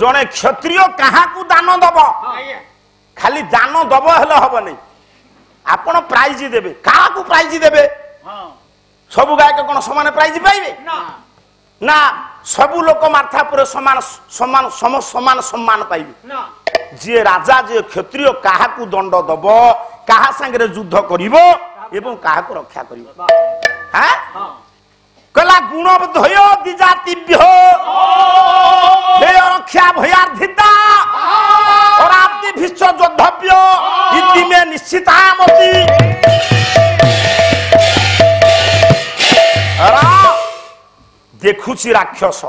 जड़े क्षत्रिय क्या दान दब खाली दान दब हेले हम नहीं आपण प्राइज देवे क्या प्राइज देवे सबु गायक कौन समान प्राइज पाइबे ना सबु लोक मार्थापुर समान समान समान सम्मान पाइबे जी राजा जी क्षत्रिय क्या दंड दब क्या संगे युद्ध करिवो एवं क्या रक्षा करिवो कला गुण धोय द्विजातिभ्य रक्षा भयार्धिता और आपति भीष्म योद्धव्य इति में निश्चितामति देखुची राक्षस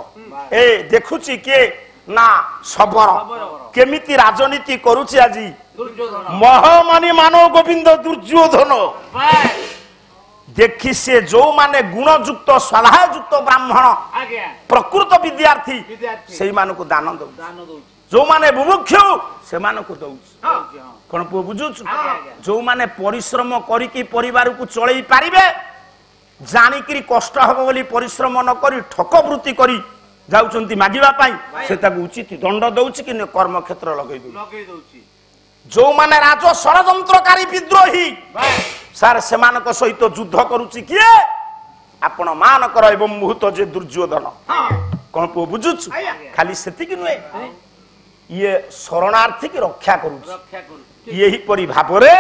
ए देखुची के ना शबर केमिति राजनीति करुची आजी महामानी मानव गोविंद दुर्योधन देखी से जो माने गुणयुक्त सलाहयुक्त ब्राह्मण प्रकृत विद्यार्थी से मान को दान दौ जो माने बुभुक्षु से मान को दौ कौन पुओ बुझु जो माने परिश्रम करिकी परिवार को चलई पारिबे जानिकरी कष्ट हबो बोली परिश्रम न करी ठकवृत्ति करी जाउचंती मागिबा पाई से ताकू उचित दंड दउची कि कर्म क्षेत्र लगै दउची जो माने राज षडयंत्रकारी विद्रोही सार सेमानक सहित युद्ध करुची किए आपण मानकर एवं मुहूर्त जे दुर्योधन कौन पुओ बुझु खाली सेतिक नुए ये शरणार्थी की रक्षा करुची यही परि भाबरे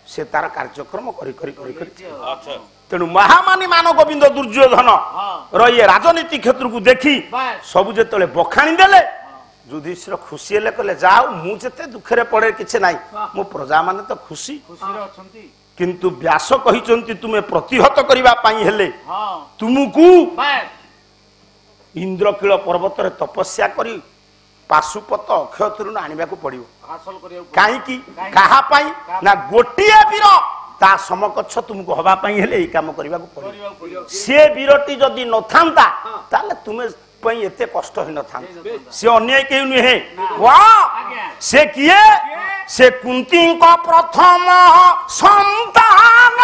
से तार कार्यक्रम करी करी करी करी तेणु महामानी मानव गोविंद दुर्योधन रे राजनीति क्षेत्र को देखी सबु जेतले बखाणी देले युधिष्ठिर खुशी हेले कहले जाओ मु जेते दुखरे पड़े किछ नाही मो प्रजा माने तो खुशी किंतु व्यास कहिचंती तुमे प्रतिहत करिबा पाई हेले तुमको इंद्रकील पर्वत रे तपस्या करी पाशुपत अक्षय तृण आनिबा को पड़िबो काई की कहा पाई ना गोटिए वीर ता समकक्ष तुमको हवा पाई हेले ई काम करिबा को पड़िबो से वीरटी जदी न थांता ताले तुमे पई एते कष्ट हि न थांता से अन्याय केउ नहे वाह से किए से कुंती को प्रथम संतान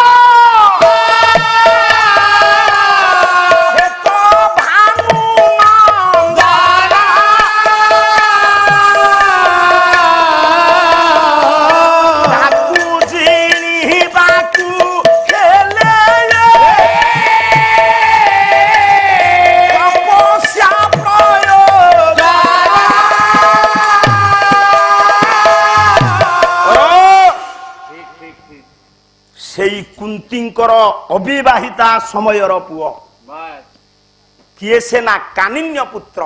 कुंतींकर अविवाहिता समयर पुओ किए से ना कानिन्य पुत्र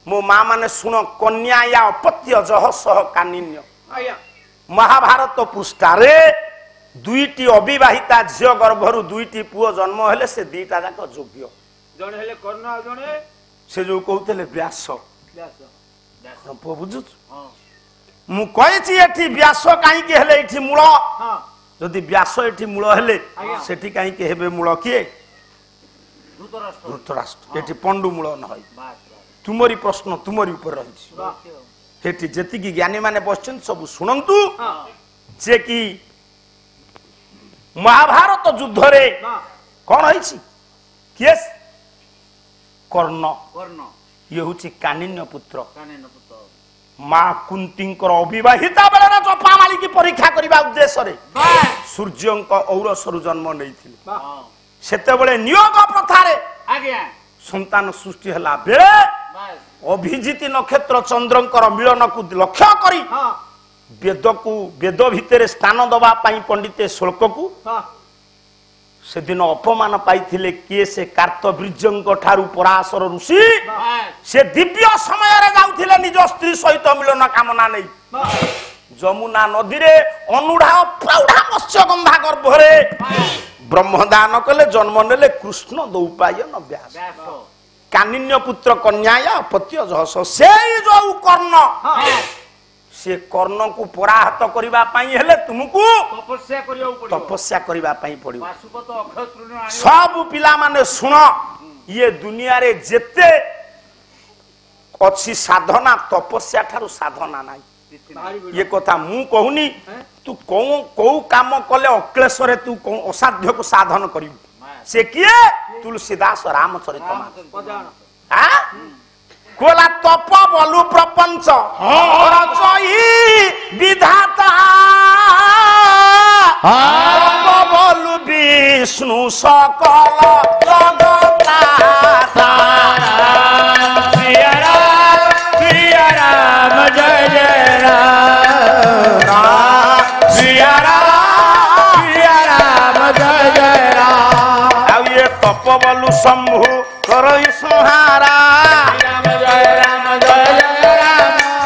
मो माँ माने सुन कन्या या अपत्य जह सह कानिन्य महाभारत पृष्ठारे दुईटी अविवाहिता झियो गर्भरु दुईटी पुओ जन्म हेले से दीटा जाक योग्य जण हेले कर्ण आ जणे से जो कहते व्यास पुओ बुझु मु कहिछि एठी व्यास काई के हेले एठी मूल जदि व्यास एठी मूल हेले सेठी काई के हेबे मूल किए धृतराष्ट्र एठी पंडु मूल न होई तुमरी प्रश्न तुमरी ऊपर रही एठी जेति की ज्ञानी माने बसछन सब सुनंतु जे कि महाभारत युद्ध रे कोन होईछि केस कर्ण ये होछि कानिन्य पुत्र माँ कुंतींकर अविवाहिता बेला जपामाली की परीक्षा करबा उद्देश्य रे सूर्यंक औरसरु जन्म नैथिले सेते बेले नियोग प्रथा रे आज्ञा संतान सृष्टि हला बेले अभिजित नक्षत्र चंद्रंकर मिलन को लक्ष्य करी वेद को वेद भितर स्थान दबा पाई पंडिते शुल्क को से दिन अपमान पाइथिले किए से कार्तवीर्यंक ठारू पराशर ऋषि से दिव्य समय रे जाउथिले निज स्त्री सहित मिलन कामना नै जमुना नदी रे अनुढ़ा प्रौढ़ा मत्स्यगंधा गर्भ रे ब्रह्मदान कले जन्म नेले कृष्ण दौपायन व्यास कानिन्य पुत्र कन्या अपत्य जहस से जो कर्ण से कर्ण को पराहत करिबा पाई हेले तुमको तपस्या करिबा पाई पड़िबो सब पिला माने सुन ये दुनिया रे जेते अछि साधना तपस्या ठारू साधना नाही ये कथा मु कहूनी तू को काम कले अक्लेश रे तू असाध्य को साधन करिबो से किए तुलसीदास रामचरितमानस कोला तप बलु प्रपंच रचई विधाता तप बलु विष्णु सकल जगन्नाथा सिया राम जय जय राम सिया राम जय जय राम आ ये तप बलु शंभु करई संहारा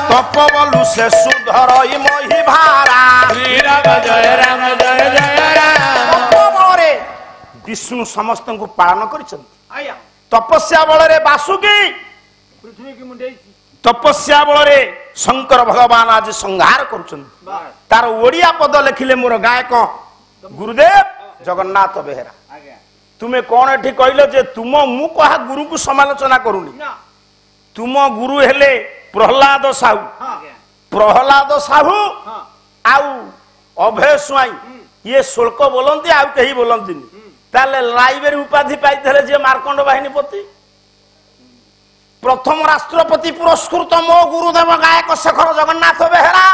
तप बलु से सुधरई मोहि भारा श्री राम जय राम जय जय राम तप बलरे विष्णु समस्त को पालन करिसंती आया तपस्या बलरे वासुकी पृथ्वी की मुंडे तपस्या बलरे शंकर भगवान आज संहार करुछंती तार ओडिया पद लिखिले मोर गायक गुरुदेव जगन्नाथ बेहेरा आज्ञा तुमे कौन एठी कहलो जे तुम मु कहा गुरु को समालोचना करूनी ना तुम गुरु हेले प्रहलाद साहू आज्ञा प्रहलाद साहू हां आउ अभय स्वाई ये शुल्क बोलती आउ कहीं बोलती ताले लाइब्रेरी उपाधि पाइले जे मार्कंड बाहिनीपति प्रथम राष्ट्रपति पुरस्कृत मो गुरुदेव गायक शेखर जगन्नाथ बेहेरा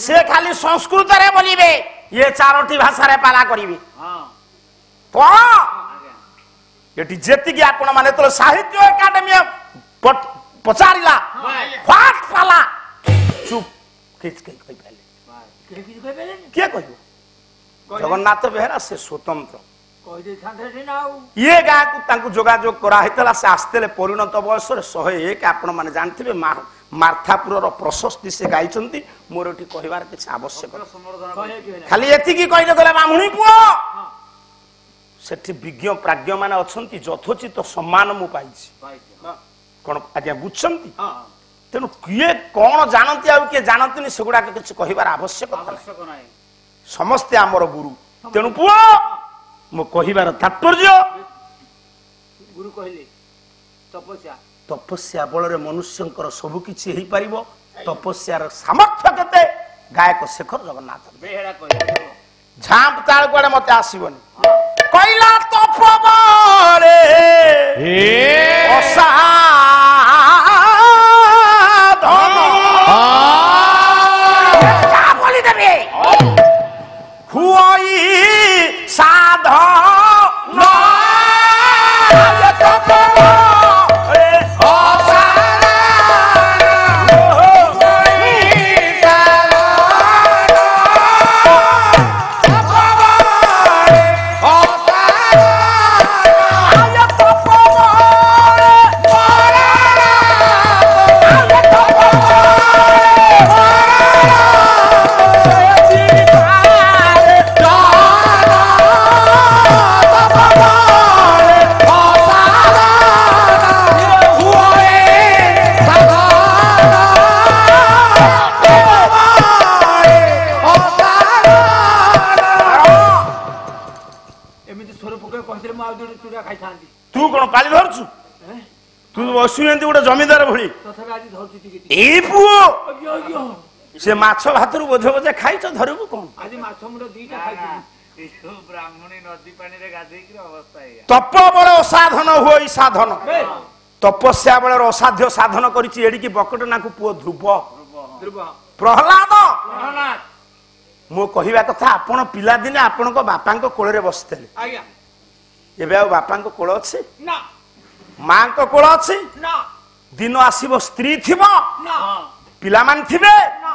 से खाली संस्कृत रे बोलिबे ये चारोटी भाषा रे पाला करिवे हां पण आज्ञा एटी जेति कि आपण माने तो साहित्य एकेडमी पचारिला फाट पाला चुप किछ कहि पहले किछ कहि पहले के कहियो जगन्नाथ बेहेरा से स्वतंत्र कहि दे थांथे नाउ ये गाँ को तांकु जोगाजोग करा हेतला से आस्तेले परिणत बयस रे 101 आपण माने जानथिबे मार्थापुर रो प्रशस्ति से गाइचंती मोर एठी कहिवार किछ आवश्यक खाली एति की कहिले गले बामुणी पुओ सेठी विज्ञ प्राज्ञ माने अछंती यथोचित सम्मान मु पाइछि कोन आज्ञा बुझछंती हां तेनु किए कोन जानती आ के जानतनी सेगुडा के किछ कहिवार आवश्यकता नाही आवश्यक नाही समस्त हमर गुरु तेनु पुओ मु कहिवार तात्पर्य गुरु कहले तपस्या तपस्या बल मनुष्यंकर सबु किछि हेई परिबो तपस्यार सामर्थ्य केते गायक शेखर जगन्नाथ बेहेरा कहले झांप ताल कोडे मते आसीबनी कइला तप बले असाधन क्या बोली देबे हुई साधन तप तू कौन पाली धरचु तू बसुएंती गोटे जमीदार भली ए पुओ से माछ भातरू बोझ बोझ खाइछ धरबु कोन ब्राह्मणी नदी पानी रे गाधेई की अवस्था है तप बल असाधन होई साधन तपस्या बल असाध्य साधन करिछि एडी की बकट नाकु पुओ ध्रुव प्रहलाद मो कहिबा कथा आपण पिला दिने आपण को बापा को कोळे रे बसतेले आज्ञा एबे आ बापा को कोळ अछि ना मां को कोळ अछि ना दिन आसीबो स्त्री थिबो ना पिला मान थिबे ना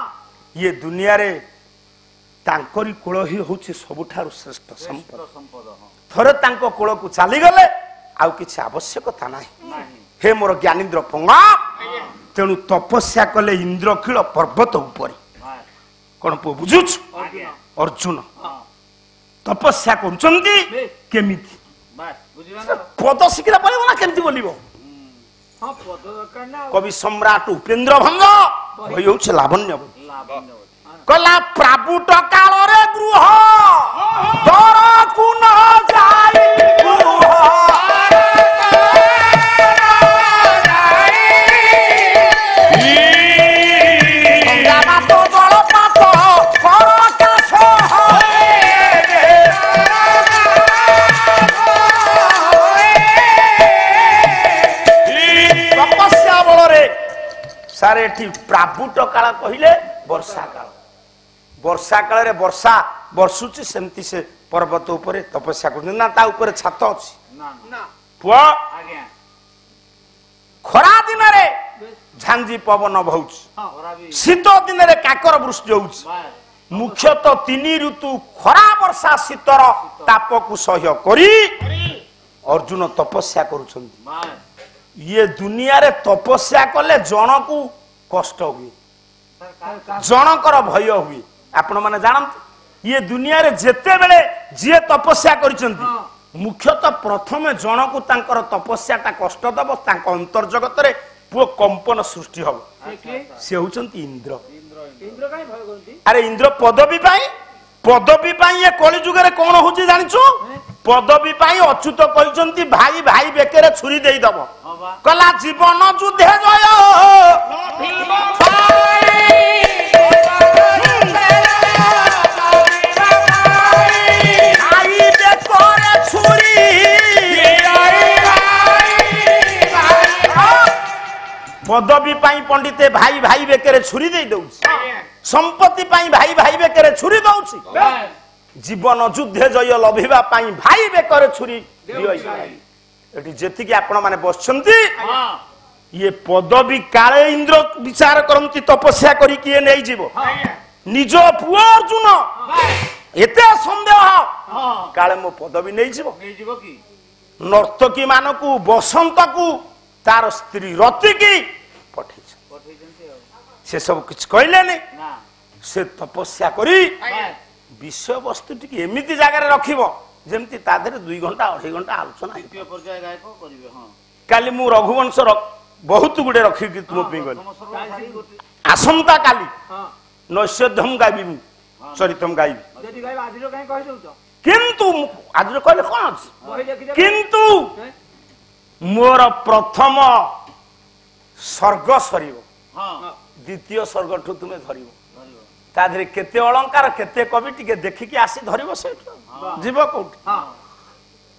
ये दुनिया रे तांकरी कोळ ही होछि सबुठारु श्रेष्ठ संपद संपद हां थरे तांको कोळ को चाली गले आउ किछि आवश्यकता नाही नाही हे मोर ज्ञानेन्द्र पंगा तेणु तपस्या कले इंद्रकील पर्वत ऊपर कौन पु बुझुछ अर्जुन तपस्या करुचंती केमिति पद शिखला पड़े ना केमिति बोलिबो कवि सम्राट उपेंद्र भंग भई होछ लावण्य कला प्रापुट काल रे गृह दर कुन जाई गृह तपस्या ସାର୍ ଏଠି ପ୍ରାବୁଟ କାଳ କହିଲେ ବର୍ଷା କାଳ। ବର୍ଷା କାଳରେ ବର୍ଷା ବର୍ଷୁଛି ସେମିତି ସେ ପର୍ବତ ଉପରେ ତପସ୍ୟା କରୁଛନ୍ତି ନା ତା ଉପରେ ଛାତ ଅଛି? ପୁଅ ଖରା ଦିନରେ ଝାଞ୍ଜି ପବନ ବହୁଛି, ଶୀତ ଦିନରେ କାକର ବୃଷ୍ଟି ହଉଛି। ମୁଖ୍ୟତଃ 3 ଋତୁ ଖରା ବର୍ଷା ଶୀତର ତାପକୁ ସହ୍ୟ କରି ଅର୍ଜୁନ ତପସ୍ୟା କରୁଛନ୍ତି। ଇଏ ଦୁନିଆରେ ତପସ୍ୟା କଲେ ଜଣକୁ କଷ୍ଟ ହୁଏ, ଜଣଙ୍କର ଭୟ ହୁଏ। ଆପଣ ମାନେ ଜାଣନ୍ତି ଇଏ ଦୁନିଆରେ ଯେତେବେଳେ ଯିଏ ତପସ୍ୟା କରିଛନ୍ତି ମୁଖ୍ୟତଃ ପ୍ରଥମେ ଜଣକୁ ତାଙ୍କର ତପସ୍ୟାଟା କଷ୍ଟ ଦବ, ତାଙ୍କ ଅନ୍ତର୍ଜଗତରେ ପୁଅ କମ୍ପନ ସୃଷ୍ଟି ହବ। ସେ ହଉଛନ୍ତି ଇନ୍ଦ୍ର। ଆରେ ଇନ୍ଦ୍ର ପଦବୀ ପାଇଁ ଏ କଳି ଯୁଗରେ କଣ ହଉଛି ଜାଣିଛୁ? ପଦବୀ ପାଇଁ ଅଚ୍ୟୁତ କହିଛନ୍ତି ଭାଇ ଭାଇ ବେକରେ ଛୁରୀ ଦେଇଦବ, କଲା ଜୀବନ ଯୁଦ୍ଧେ ଜୟ ପଦବୀ ପାଇଁ ପଣ୍ଡିତେ ଭାଇ ଭାଇ ବେକରେ ଛୁରୀ ଦେଇ ଦଉଛି, ସମ୍ପତ୍ତି ପାଇଁ ଭାଇ ଭାଇ ବେକରେ ଛୁରୀ ଦଉଛି, ଜୀବନ ଯୁଦ୍ଧେ ଜୟ ଲଭିବା ପାଇଁ ଭାଇ ବେକରେ ଛୁରୀ। ଏଠି ଯେତିକି ଆପଣ ମାନେ ବସିଛନ୍ତି ଇଏ ପଦବୀ କାଳେ ଇନ୍ଦ୍ର ବିଚାର କରନ୍ତି ତପସ୍ୟା କରିକି ଇଏ ନେଇଯିବ। ନିଜ ପୁଅ ଅର୍ଜୁନ ଏତେ ସନ୍ଦେହ କାଳେ ମୋ ପଦବୀ ନେଇଯିବ। ନର୍ତ୍ତକୀ ମାନଙ୍କୁ ବସନ୍ତକୁ ତାର ସ୍ତ୍ରୀ ରତିକି ପଠେଇଛ, ସେ ସବୁ କିଛି କହିଲେନି। ସେ ତପସ୍ୟା କରି ବିଷୟବସ୍ତୁ ଟିକେ ଏମିତି ଜାଗାରେ ରଖିବ ଯେମିତି ତା ଦେହରେ 2 ଘଣ୍ଟା 2.5 ଘଣ୍ଟା ଆଲୋଚନା। କାଲି ମୁଁ ରଘୁବଂଶ ବହୁତ ଗୁଡେ ରଖିକି ତୁମ ପାଇଁ ଗଲି। ଆସନ୍ତା କାଲି ନୈଷଧମ ଗାଇବି, ମୁଁ ଚରିତମ ଗାଇବି। କିନ୍ତୁ ଆଜିର କହିଲେ କଣ ଅଛି? କିନ୍ତୁ ମୋର ପ୍ରଥମ ସ୍ୱର୍ଗ ସରିବ, ଦ୍ୱିତୀୟ ସ୍ୱର୍ଗଠୁ ତୁମେ ଧରିବ। ତା ଦେହରେ କେତେ ଅଳଙ୍କାର କେତେ କବି ଟିକେ ଦେଖିକି ଆସି ଧରିବ, ସେଇଠୁ ଯିବ କୋଉଠି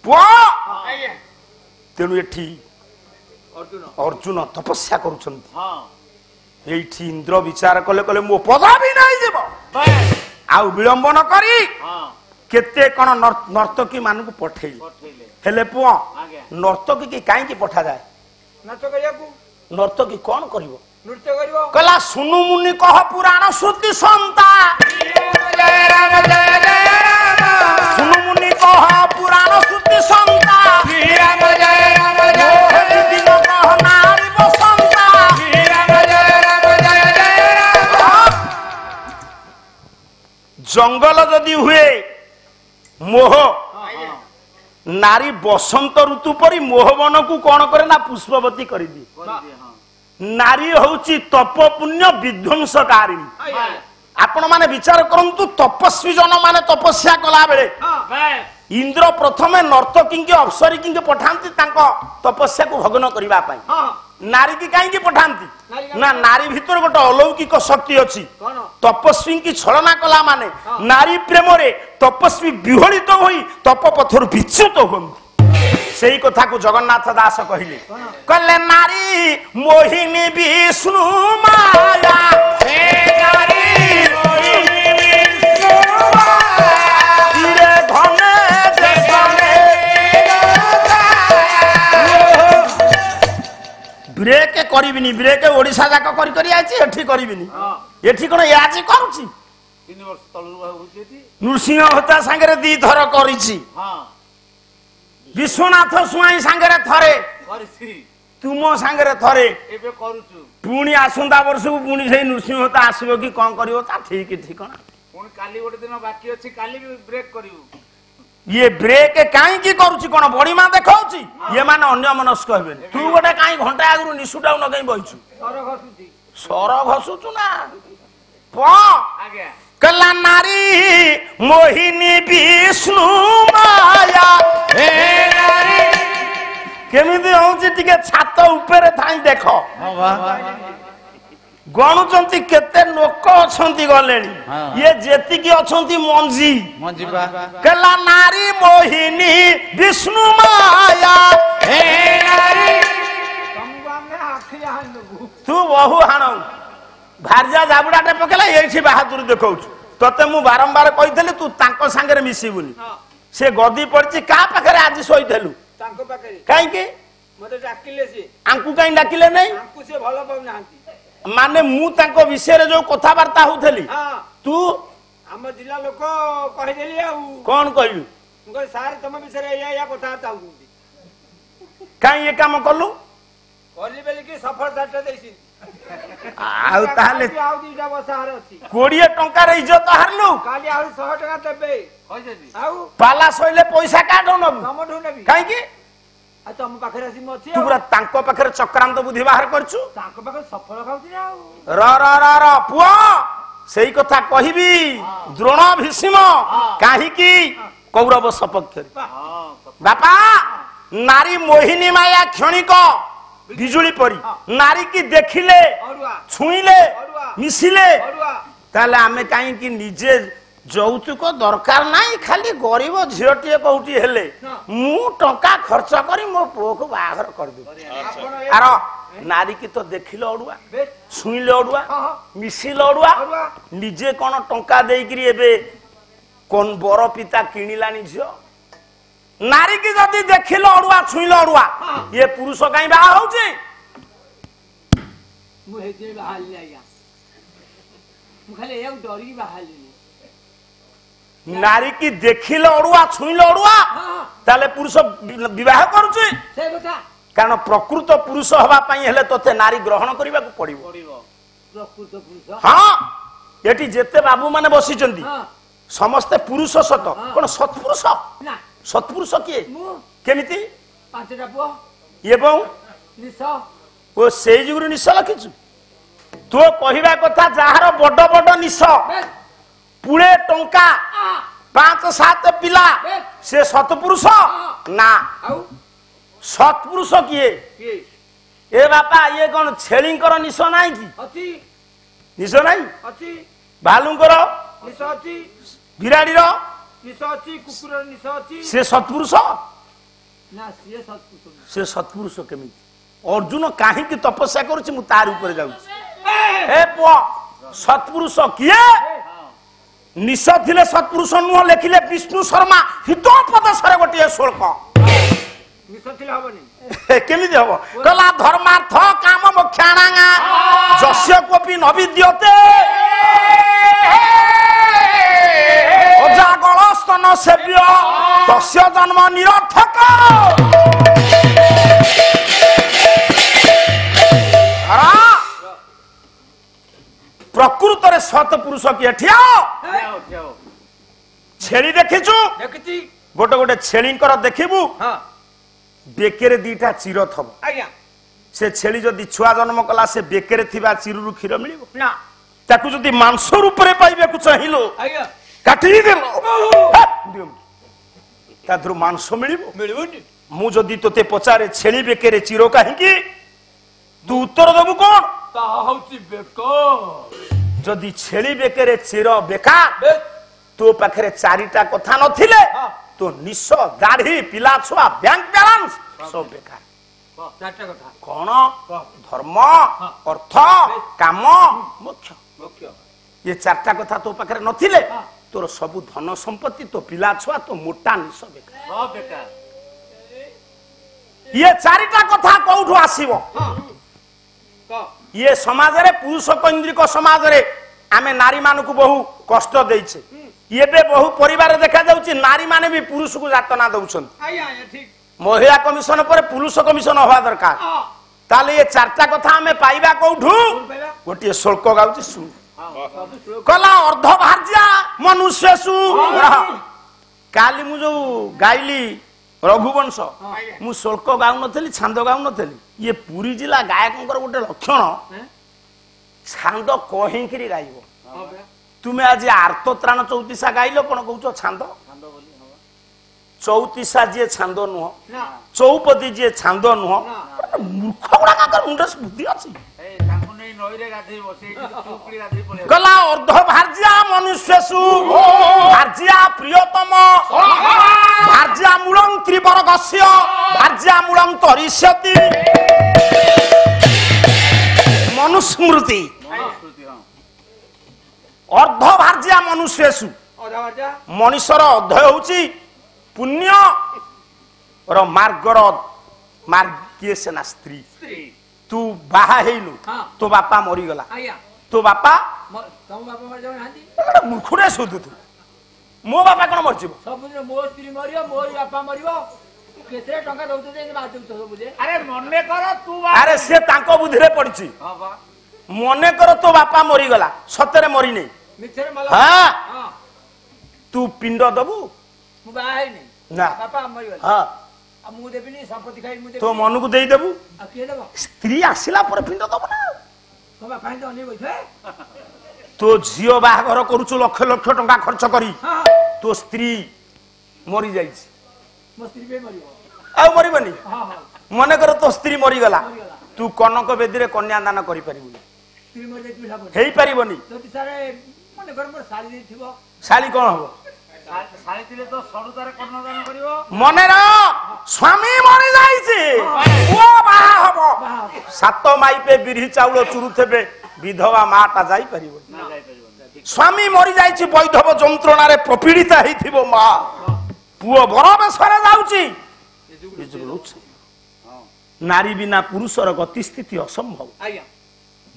ପୁଅ। ତେଣୁ ଏଠି ଅର୍ଜୁନ ତପସ୍ୟା କରୁଛନ୍ତି। ଏଇଠି ଇନ୍ଦ୍ର ବିଚାର କଲେ କଲେ ମୋ ପଦବୀ ନେଇଯିବ, ଆଉ ବିଳମ୍ବ ନ କରି କେତେ କଣ ନର୍ତ୍ତକୀ ମାନଙ୍କୁ ପଠେଇଲେ। ହେଲେ ପୁଅ ନର୍ତ୍ତକୀ କାହିଁକି ପଠାଯାଏ? ନର୍ତ୍ତକୀ କଣ କରିବ? କହିଲା ସୁନୁ ମୁନି କହ ପୁରାଣ ଶ୍ରୁତି ସନ୍ତା, ସୁନୁ ମୁନି କହ ପୁରାଣ ଶ୍ରୁତି ସନ୍ତା, ଜଙ୍ଗଲ ଯଦି ହୁଏ ମୋହ, ନାରୀ ବସନ୍ତ ଋତୁ ପରି ମୋହବନକୁ କଣ କରେ ନା ପୁଷ୍ପବତୀ କରିଦିଏ। ନାରୀ ହଉଛି ତପ ପୁଣ୍ୟ ବିଧ୍ୱଂସକାରିଣୀ। ଆପଣ ମାନେ ବିଚାର କରନ୍ତୁ, ତପସ୍ୱୀ ଜନ ମାନେ ତପସ୍ୟା କଲା ବେଳେ ଇନ୍ଦ୍ର ପ୍ରଥମେ ନର୍ତ୍ତକୀଙ୍କି ଅପ୍ସରୀକି ପଠାନ୍ତି ତାଙ୍କ ତପସ୍ୟାକୁ ଭଗ୍ନ କରିବା ପାଇଁ। ନାରୀ କି କାହିଁକି ପଠାନ୍ତି ନା ନାରୀ ଭିତରେ ଗୋଟେ ଅଲୌକିକ ଶକ୍ତି ଅଛି। ତପସ୍ୱୀଙ୍କି ଛଳନା କଲା ମାନେ ନାରୀ ପ୍ରେମରେ ତପସ୍ୱୀ ବିହଳିତ ହୋଇ ତପ ପଥରୁ ବିଚ୍ୟୁତ ହୁଅନ୍ତି। ସେଇ କଥାକୁ ଜଗନ୍ନାଥ ଦାସ କହିଲେ, କହିଲେ ନାରୀ ମୋହିନୀ ବିଷ୍ଣୁ ମାୟା, ବ୍ରେକ୍ କରିବିନି, ବ୍ରେକ୍ ଓଡିଶା ଯାକ କରି କରି ଆଇଛି, ଏଠି କରିବିନି। ଏଠି କଣ ଆଜି କରୁଛି? 3 ବର୍ଷ ତଳରୁ ହଉଛି ଏଠି। ନୃସିଂହ ହୋତା ସାଙ୍ଗରେ 2 ଥର କରିଛି, ବିଶ୍ୱନାଥ ସ୍ୱାଇଁ ସାଙ୍ଗରେ ଥରେ, ତୁମ ସାଙ୍ଗରେ ଥରେ, ଏବେ କରୁଛୁ। ପୁଣି ଆସନ୍ତା ବର୍ଷକୁ ପୁଣି ସେଇ ନୃସିଂହ ହୋତା ଆସିବ କି କଣ କରିବ ତା ଠିକ ଠିକଣା। ପୁଣି କାଲି ଗୋଟେ ଦିନ ବାକି ଅଛି, କାଲି ବି ବ୍ରେକ୍ କରିବୁ। ଇଏ ବ୍ରେକ୍ କାହିଁକି କରୁଛି? କଣ ବଡିମା ଦେଖାଉଛି? ଇଏ ମାନେ ଅନ୍ୟ ମନସ୍କ ହେବେନି। ତୁ ଗୋଟେ କାହିଁ ଘଣ୍ଟା ଆଗରୁ ନିଶୁଟାକୁ ନଗେଇ ବଇଛୁ, ସର ଘଷୁଛୁ ନା କଲା ନାରୀ ମୋହିନୀ ବିଷ୍ଣୁ ମାୟା। କେମିତି ହଉଛି ଟିକେ ଛାତ ଉପରେ ଥାଇ ଦେଖ। ଗଣୁଛନ୍ତି କେତେ ଲୋକ ଅଛନ୍ତି ଗଲେଣି, ଇଏ ଯେତିକି ଅଛନ୍ତି ମଞ୍ଜି। କଲା ନାରୀ ମୋହିନୀ ବିଷ୍ଣୁ ମାୟା, तू बहु हाण भार्या जाबुड़ाटे पकेला ये बाहादुर देखौ तते मु बारंबार कही तू तांको सांगे मिसिबुनी से गदी पड़ी क्या पाखे आज शोलु कहीं आंकु कहीं डाकिले नहीं माने मु तांको विषय जो कथबार्ता होथली तू हम जिला लोक कहिदेली आ कौन कहलु मुगल सार तुम विषय या कथबार्ता होउती कहीं ये काम कलु कली बेली की सफलता देसी आउ ताले आउ दीटा बसार अछि 20 टंका रे इज्जत हारलु काली आउ 100 टका देबे होइसेती आउ पाला सइले पैसा काढो नबु समठो नेबी काहे की आ तुम पाखरे आसी म अछि तू पूरा तांको पाखरे चक्रांत बुद्धि बाहर करछु तांको पाखरे सफल खाउती आउ र र र र पुआ सेई कथा कहिबी द्रोण भीष्म काहे की कौरव सपक्ष बापा नारी मोहिनी माया क्षणिक बिजुली परी नारी की देखिले छुईले मिसिले ताले आमे काहे की निजे যৌতুক দরকার নাই খালি গরিব ঝিওটিয়ে কোটি হেলে মু টঙ্কা খরচ করি মো পুଅକୁ বাহাঘর করদু আর নারী কি তো দেখিলে অড়ুয়া শুইলে অড়ুয়া মিশিলে অড়ুয়া নিজে কোন টঙ্কা দেইকিরি এবে কোন বড় পিতা কিনিলানি ঝিও নারী কি যদি দেখিলে অড়ুয়া ছুইলে অড়ুয়া ইয়ে পুরুষ কাই বাহা হউছি মু হেজে বাহালি আইয়া মু খালি এক ডরি বাহালি नारी की देखिले अड़ुआ छुईले अड़ुआ ताले पुरुष विवाह करूची कारण प्रकृत पुरुष हवा पाई हेले तोते नारी ग्रहण करबा को पड़िबो प्रकृत पुरुष हां एटी जेते बाबू माने बसिचंदी समस्त पुरुष सत कोन सत्पुरुष ना सत्पुरुष किए केमिति पांचटा पुओ एवं निस ओ सेई जुगुरु निस लखिछु तो कहिबा कथा जाहार बड बड निस पुळे टंका 5-7 पिला से सतपुरुष ना सतपुरुष किए ए बापा ये कौन छेलींकर निश नाही की अछि निश नाही अछि भालुंकर निश अछि बिराडीर निश अछि कुकुर निश अछि से सतपुरुष ना से सतपुरुष केमी अर्जुन काहे की तपस्या करूची मु तार ऊपर जाउची ए पो सतपुरुष किए निश थिले सत्पुरुष नुह लेखिले विष्णु शर्मा हितोपद सरे गोटे श्लोक निश थिले हबनी केमिति हबो कला धर्मार्थ काम मोक्षाणांगा जस्य कोपि न विद्यते अजागल स्तन सेव्य तस्य जन्म निरर्थक प्रकृत रे सतपुरुष किए ठिया छेली देखिछु देखिछि गोटे गोटे छेलींकर देखिबु बेकेरे दीटा चिर थब आज्ञा से छेली जदि छुआ जन्म कला से बेकेरे थिबा चिरुरु क्षीर मिलिबो ना ताकू जदि मांस रूप रे पाइबे को चाहिलो आज्ञा काटी देलो तादरु मांस मिलिबोनी मु जदि तोते पचारे छेली बेकेरे चिरो काहे की तू उत्तर देबु कोन ताहा हउची बेको जदि छेली बेकेरे चिर बेकार तो पाखरे चारिटा कथा नथिले तो निश दाढ़ी पिला छुआ बैंक बैलेंस सब बेकार चारटा कथा कौन धर्म अर्थ काम मोक्ष ये चारटा कथा तो पाखरे नथिले तोर सबु धन संपत्ति तो पिला छुआ तो मोटा निश बेकार ये चारिटा कथा कोठु आसीबो ये समाज रे पुरुष केंद्रिक समाज रे आमे नारी मान को बहु कष्ट देइछे ये बे बहु परिवार देखा जाउची नारी माने भी पुरुष को जातना दउछन ठीक महिला कमिशन पर पुरुष कमिशन होवा दरकार ताले ये चारटा कथा हमें पाइबा कोठु गोटे शुल्क गाउची सुन कला अर्ध भार्या मनुष्यसु काली मु जो गाइली रघुवंश मु शुल्क गाउ नथली छांद गाउ नथली ये पुरी जिला गायकंकर गोटे लक्षण छांद कहिंकरी गाइबो तुमे आज आर्तत्राण चौतीसा गाइलो कोन कहउछो छांद चौतीसा जे छांद नुह चौपदी जे छांद नुह मूर्ख गुडा का मुंड बुद्धि अछि कला अर्ध भार्या मनुष्यसु भार्या प्रियतम भार्या मूलम त्रिवर्गस्य भार्या मूलम तरिष्यति ମନୁସ୍ମୃତି ଅର୍ଦ୍ଧଭାର୍ଯ୍ୟା ମନୁଷ୍ୟେଷୁ ମଣିଷର ଅର୍ଦ୍ଧ ହେଉଛି ପୁଣ୍ୟ ମାର୍ଗର ମାର୍ଗୀୟ ସେନା ସ୍ତ୍ରୀ ତୁ ବାହା ହେଇଲୁ ତୋ ବାପା ମରିଗଲା ତୋ ବାପା ମୁଖୁରେ ଶୋଧୁଛୁ ମୋ ବାପା କଣ ମରିଯିବ ମୋ ସ୍ତ୍ରୀ ମରିବ ମୋ ବାପା ମରିବ କେତେ ଟଙ୍କା ଦଉଛୁ ଆରେ ମନେ କର ତୁ ଆରେ ସେ ତାଙ୍କ ବୁଦ୍ଧିରେ ପଡିଛି ମନେ କର ତୋ ବାପା ମରିଗଲା ସତରେ ମରିନି ହଁ ତୁ ପିଣ୍ଡ ଦବୁ ମୁଁ ବାହା ହେଇନି ନା ବାପା ମରିଗଲା ହଁ ମୁଁ ଦେବିନି ସମ୍ପତ୍ତି ଖାଇ ମୁଁ ତୋ ମନକୁ ଦେଇଦେବୁ ଆଉ କିଏ ଦେବ ସ୍ତ୍ରୀ ଆସିଲା ପରେ ପିଣ୍ଡ ଦବ ନା ତୋ ବାପା ତ ଅନେଇ ବଇଥିବେ ତୋ ଝିଅ ବାହାଘର କରୁଛୁ ଲକ୍ଷ ଲକ୍ଷ ଟଙ୍କା ଖର୍ଚ୍ଚ କରି ତୋ ସ୍ତ୍ରୀ ମରି ଯାଇଛି ମୋ ସ୍ତ୍ରୀ ବି ମରିବ ଆଉ ମରିବନି ମନେକର ତୋ ସ୍ତ୍ରୀ ମରିଗଲା ମରିଗଲା ତୁ କନକ ବେଦୀରେ କନ୍ୟାଦାନ କରିପାରିବୁନି ସ୍ତ୍ରୀ ମରିଯାଇଥିବ ଲାଭ ହେଇପାରିବନି ଯଦି ସାରେ ମନେ କର ମୋର ଶାଢ଼ୀ ଦେଇଥିବ ଶାଳୀ କଣ ହବ ଶାଳୀ ଥିଲେ ତ ସରୁତାରେ କନ୍ୟାଦାନ କରିବ ମନେ ରହ ସ୍ୱାମୀ ମରି ଯାଇଛି ପୁଅ ବାହା ହବ ସାତ ମାଇପେ ବିରି ଚାଉଳ ଚୁରୁଥିବେ ବିଧବା ମାଟା ଯାଇପାରିବନି ସ୍ୱାମୀ ମରି ଯାଇଛି ବୈଧବ ଯନ୍ତ୍ରଣାରେ ପ୍ରପୀଡ଼ିତା ହେଇଥିବ ମା ପୁଅ ବର ବେଶରେ ଯାଉଛି ନାରୀ ବିନା ପୁରୁଷର ଗତିସ୍ଥିତି ଅସମ୍ଭବ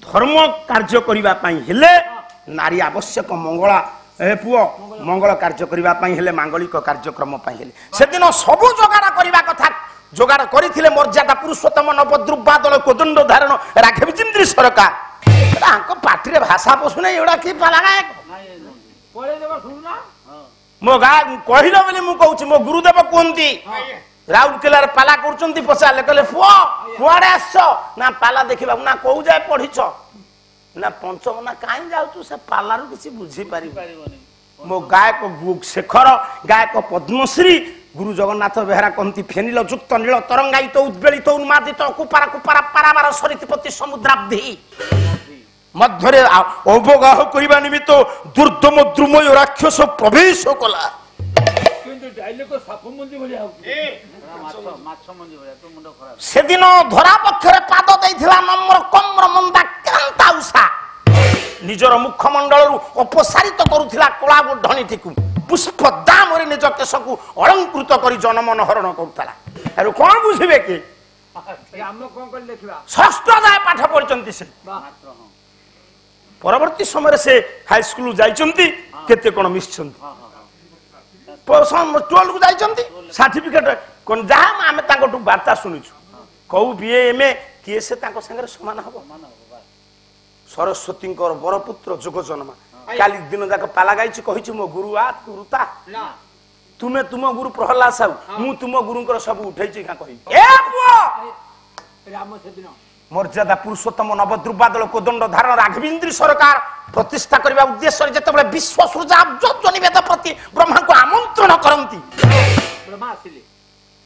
ଧର୍ମ କାର୍ଯ୍ୟ କରିବା ପାଇଁ ହେଲେ ନାରୀ ଆବଶ୍ୟକ ମଙ୍ଗଳା ପୁଅ ମଙ୍ଗଳ କାର୍ଯ୍ୟ କରିବା ପାଇଁ ହେଲେ ମାଙ୍ଗଳିକ କାର୍ଯ୍ୟକ୍ରମ ପାଇଁ ହେଲେ ସେଦିନ ସବୁ ଯୋଗାଡ଼ କରିବା କଥା ଯୋଗାଡ଼ କରିଥିଲେ ମର୍ଯ୍ୟାଦା ପୁରୁଷୋତ୍ତମ ନବଦ୍ରୁବାଦଳ କୋଦଣ୍ଡ ଧାରଣ ରାଘବେନ୍ଦ୍ର ସରକାର ତାଙ୍କ ପାଟିରେ ଭାଷା ପଶୁନି ଏଗୁଡା କି ପାଲାଗାୟକ ମୋ ଗାଁ କହିଲ ବୋଲି ମୁଁ କହୁଛି ମୋ ଗୁରୁଦେବ କୁହନ୍ତି ରାଉରକେଲାରେ ପାଲା କରୁଛନ୍ତି ପଚାରିଲେ କହିଲେ ପୁଅ କୁଆଡେ ଆସିଛ ନା ପାଲା ଦେଖିବାକୁ ନା କୋଉ ଯାଏ ପଢିଛ ନା ପଞ୍ଚମ ନା କାହିଁ ଯାଉଛୁ ସେ ପାଲାରୁ କିଛି ବୁଝିପାରିବନି ମୋ ଗାୟକ ଶେଖର ଗାୟକ ପଦ୍ମଶ୍ରୀ ଗୁରୁ ଜଗନ୍ନାଥ ବେହେରା କହନ୍ତି ଫେନିଲ ଯୁକ୍ତ ନୀଳ ତରଙ୍ଗାୟିତ ଉଦ୍ବେଳିତ ଉନ୍ମାଦିତ କୁପାରା କୁପାରା ପାରାବାର ସରିତିପତି ସମୁଦ୍ରାବ୍ଧି ମଧ୍ୟରେ ଅବଗାହ କରିବା ନିମିତ୍ତ ଦୁର୍ଦ୍ଦମ ଦ୍ରୁମୟ ରାକ୍ଷସ ପ୍ରବେଶ କଲା ସେଦିନ ଧରା ପକ୍ଷରେ ପାଦ ଦେଇଥିଲା ନମ୍ର କମ୍ର ମନ୍ଦା କାନ୍ତା ଉଷା ନିଜର ମୁଖମଣ୍ଡଳରୁ ଅପସାରିତ କରୁଥିଲା କଳା ଢଣିଟିକୁ ପୁଷ୍ପ ଦାମରେ ନିଜ କେଶକୁ ଅଳଙ୍କୃତ କରି ଜନମନ ହରଣ କରୁଥିଲା ଆରୁ କଣ ବୁଝିବେ କି ଷଷ୍ଠ ଯାଏ ପାଠ ପଢିଛନ୍ତି ସେ ପରବର୍ତ୍ତୀ ସମୟରେ ସେ ହାଇସ୍କୁଲ ଯାଇଛନ୍ତି କେତେ କଣ ମିଶିଛନ୍ତି 12 କୁ ଯାଇଛନ୍ତି ସାର୍ଟିଫିକେଟ ଯାହା ଆମେ ତାଙ୍କଠୁ ବାର୍ତ୍ତା ଶୁଣିଛୁ କୋଉ ବିଏ ଏମଏ କିଏ ସେ ତାଙ୍କ ସାଙ୍ଗରେ ସମାନ ହବ ସରସ୍ୱତୀଙ୍କର ବରପୁତ୍ର ଯୋଗ ଜନ୍ମା କାଲି ଦିନ ଯାକ ପାଲା ଗାଇଛି କହିଛି ମୋ ଗୁରୁ ଆ ଗୁରୁ ତା ତୁମେ ତୁମ ଗୁରୁ ପ୍ରହ୍ଲାଦ ସାହୁ ମୁଁ ତୁମ ଗୁରୁଙ୍କର ସବୁ ଉଠେଇଛି କହିବି ଏ ପୁଅ ମର୍ଯ୍ୟାଦା ପୁରୁଷୋତ୍ତମ ନବଦ୍ରୁବାଦଳ କୋଦଣ୍ଡ ଧାରଣ ରାଘବେନ୍ଦ୍ର ସରକାର ପ୍ରତିଷ୍ଠା କରିବା ଉଦ୍ଦେଶ୍ୟରେ ଯେତେବେଳେ ବିଶ୍ୱ ସୃଜା ନିବେଦ ପ୍ରତି ବ୍ରହ୍ମାଙ୍କୁ ଆମନ୍ତ୍ରଣ କରନ୍ତି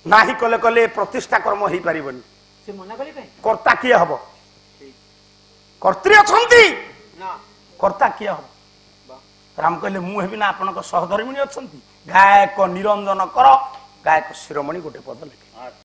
ନାହିଁ କଲେ କଲେ ପ୍ରତିଷ୍ଠା କର୍ମ ହେଇପାରିବନି କର୍ତ୍ତା କିଏ ହବ କର୍ତ୍ରୀ ଅଛନ୍ତି କର୍ତ୍ତା କିଏ ହବ ରାମ କହିଲେ ମୁଁ ହେବି ନା ଆପଣଙ୍କ ସହଧର୍ମିଣୀ ଅଛନ୍ତି ଗାୟକ ନିରଞ୍ଜନ କର ଗାୟକ ଶିରୋମଣି ଗୋଟେ ପଦ ଲେଖେ